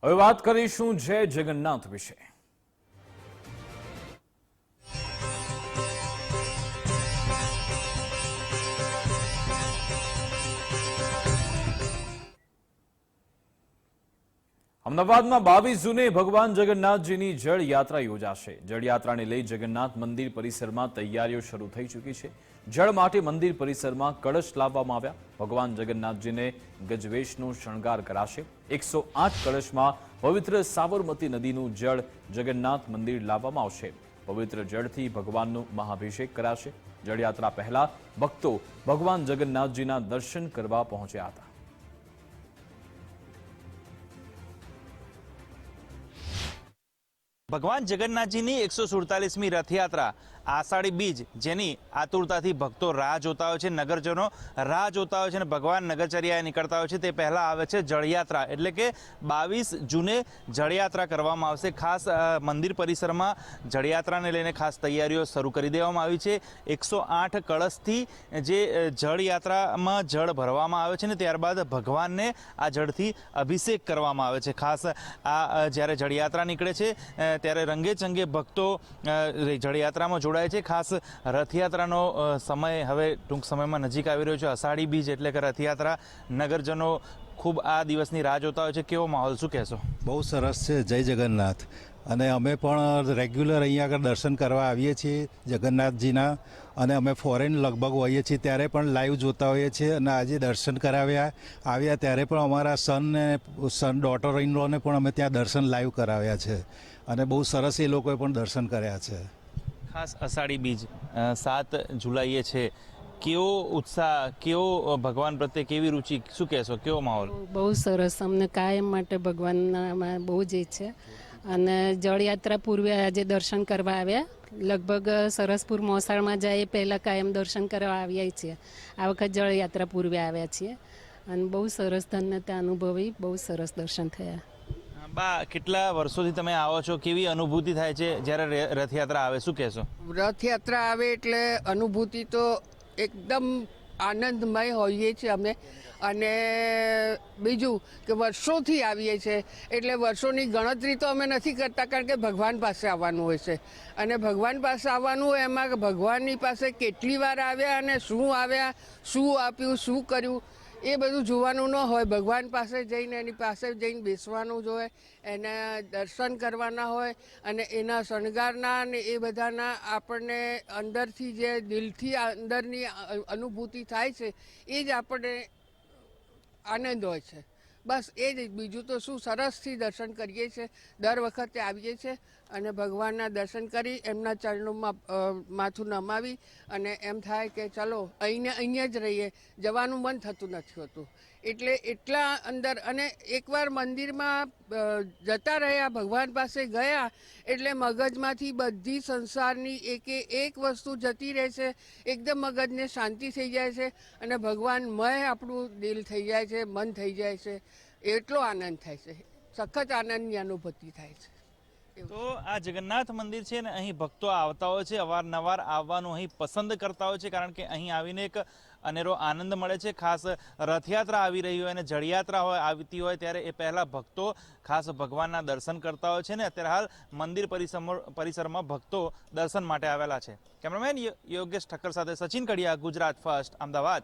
હવે વાત કરીશું જય જગન્નાથ વિશે। અમદાવાદમાં 22 જૂને ભગવાન જગન્નાથજીની જળ યાત્રા યોજાશે। જળ યાત્રાને લઈ જગન્નાથ મંદિર પરિસરમાં તૈયારીઓ શરૂ થઈ ચૂકી છે। જળ માટે મંદિર પરિસરમાં કળશ લાવવામાં આવ્યા। ભગવાન જગન્નાથજીને ગજવેશનો શણગાર કરાશે। 108 કળશમાં પવિત્ર સાબરમતી નદીનું જળ જગન્નાથ મંદિર લાવવામાં આવશે। પવિત્ર જળથી ભગવાનનો મહાભિષેક કરાશે। જળયાત્રા પહેલા ભક્તો ભગવાન જગન્નાથજીના દર્શન કરવા પહોંચ્યા હતા। ભગવાન જગન્નાથજીની 147મી રથયાત્રા આષાઢી બીજ જેની આતુરતાથી ભક્તો રાહ જોતા હોય છે, નગરજનો રાહ જોતા હોય છે અને ભગવાન નગરચર્યાએ નીકળતા હોય છે। તે પહેલાં આવે છે જળયાત્રા, એટલે કે 22 જૂને જળયાત્રા કરવામાં આવશે। ખાસ મંદિર પરિસરમાં જળયાત્રાને લઈને ખાસ તૈયારીઓ શરૂ કરી દેવામાં આવી છે। 108 કળશથી જે જળયાત્રામાં જળ ભરવામાં આવે છે ને ત્યારબાદ ભગવાનને આ જળથી અભિષેક કરવામાં આવે છે। ખાસ આ જ્યારે જળયાત્રા નીકળે છે ત્યારે રંગે ચંગે ભક્તો જળયાત્રામાં જોડાય છે। ખાસ રથયાત્રાનો સમય હવે ટૂંક સમયમાં નજીક આવી રહ્યો છે। અષાઢી બીજ એટલે કે રથયાત્રા, નગરજનો ખૂબ આ દિવસની રાહ જોતા હોય છે। કેવો માહોલ, શું કહેશો? બહુ સરસ છે, જય જગન્નાથ। અને અમે પણ રેગ્યુલર અહીંયા આગળ દર્શન કરવા આવીએ છીએ જગન્નાથજીના, અને અમે ફોરેન લગભગ હોઈએ છીએ ત્યારે પણ લાઈવ જોતા હોઈએ છીએ। અને આજે દર્શન આવ્યા ત્યારે પણ અમારા સન ડોટર ઇન લોને પણ અમે ત્યાં દર્શન લાઈવ કરાવ્યા છે, અને બહુ સરસ એ લોકોએ પણ દર્શન કર્યા છે। ખાસ અષાઢી બીજ 7 જુલાઈએ છે, કેવો ઉત્સાહ, કેવો ભગવાન પ્રત્યે કેવી રુચિ, શું કહેશો, કેવો માહોલ? બહુ સરસ, અમને કાયમ માટે ભગવાનનામાં બહુ જ ઈચ્છા। અને જળયાત્રા પૂર્વે આજે દર્શન કરવા આવ્યા। લગભગ સરસપુર મોસાળમાં જાય પહેલાં કાયમ દર્શન કરવા આવ્યા છીએ। આ વખત જળયાત્રા પૂર્વે આવ્યા છીએ અને બહુ સરસ ધન્યતા અનુભવી, બહુ સરસ દર્શન થયા। બા, કેટલા વર્ષોથી તમે આવો છો, કેવી અનુભૂતિ થાય છે જ્યારે રથયાત્રા આવે, શું કહેશો? રથયાત્રા આવે એટલે અનુભૂતિ તો એકદમ આનંદમય હોઈએ છીએ અમે। અને બીજું કે વર્ષોથી આવીએ છીએ એટલે વર્ષોની ગણતરી તો અમે નથી કરતા, કારણ કે ભગવાન પાસે આવવાનું હોય છે। અને ભગવાન પાસે આવવાનું હોય એમાં ભગવાનની પાસે કેટલી વાર આવ્યા અને શું આવ્યા, શું આપ્યું, શું કર્યું, એ બધું જોવાનું ન હોય। ભગવાન પાસે જઈને એની પાસે જઈને બેસવાનું જ હોય, એના દર્શન કરવાના હોય, અને એના શણગારના અને એ બધાના આપણને અંદરથી જે દિલથી અંદરની અનુભૂતિ થાય છે એ જ આપણને આનંદ હોય છે। બસ એ જ, બીજું તો શું, સરસથી દર્શન કરીએ છીએ। દર વખતે આવીએ છીએ અને ભગવાનના દર્શન કરી એમના ચરણોમાં માથું નમાવી અને એમ થાય કે ચલો અહીંયા જ રહીએ, જવાનું મન થતું નથી હોતું। એટલે એટલા અંદર, અને એકવાર મંદિરમાં જતા રહ્યા, ભગવાન પાસે ગયા એટલે મગજમાંથી બધી સંસારની એક વસ્તુ જતી રહે છે। એકદમ મગજને શાંતિ થઈ જાય છે અને ભગવાનમય આપણું દિલ થઈ જાય છે, મન થઈ જાય છે। એટલો આનંદ થાય છે, સખત આનંદની અનુભૂતિ થાય છે। તો આ જગન્નાથ મંદિર છે ને, અહીં ભક્તો આવતા હોય છે, અવારનવાર આવવાનું અહીં પસંદ કરતા હોય છે, કારણ કે અહીં આવીને એક અનેરો આનંદ મળે છે। ખાસ રથયાત્રા આવી રહી હોય અને જળયાત્રા આવતી હોય ત્યારે એ પહેલાં ભક્તો ખાસ ભગવાનના દર્શન કરતા હોય છે ને અત્યારે હાલ મંદિર પરિસરમાં ભક્તો દર્શન માટે આવેલા છે। કેમેરામેન યોગેશ ઠક્કર સાથે સચિન કડિયા, ગુજરાત ફર્સ્ટ, અમદાવાદ।